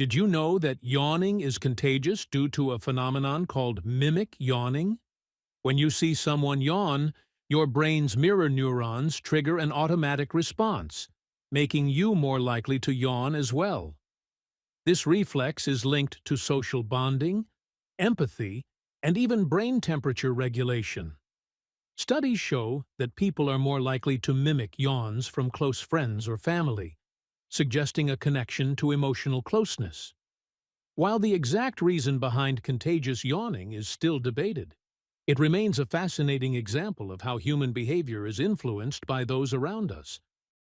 Did you know that yawning is contagious due to a phenomenon called mimic yawning? When you see someone yawn, your brain's mirror neurons trigger an automatic response, making you more likely to yawn as well. This reflex is linked to social bonding, empathy, and even brain temperature regulation. Studies show that people are more likely to mimic yawns from close friends or family, suggesting a connection to emotional closeness. While the exact reason behind contagious yawning is still debated, it remains a fascinating example of how human behavior is influenced by those around us.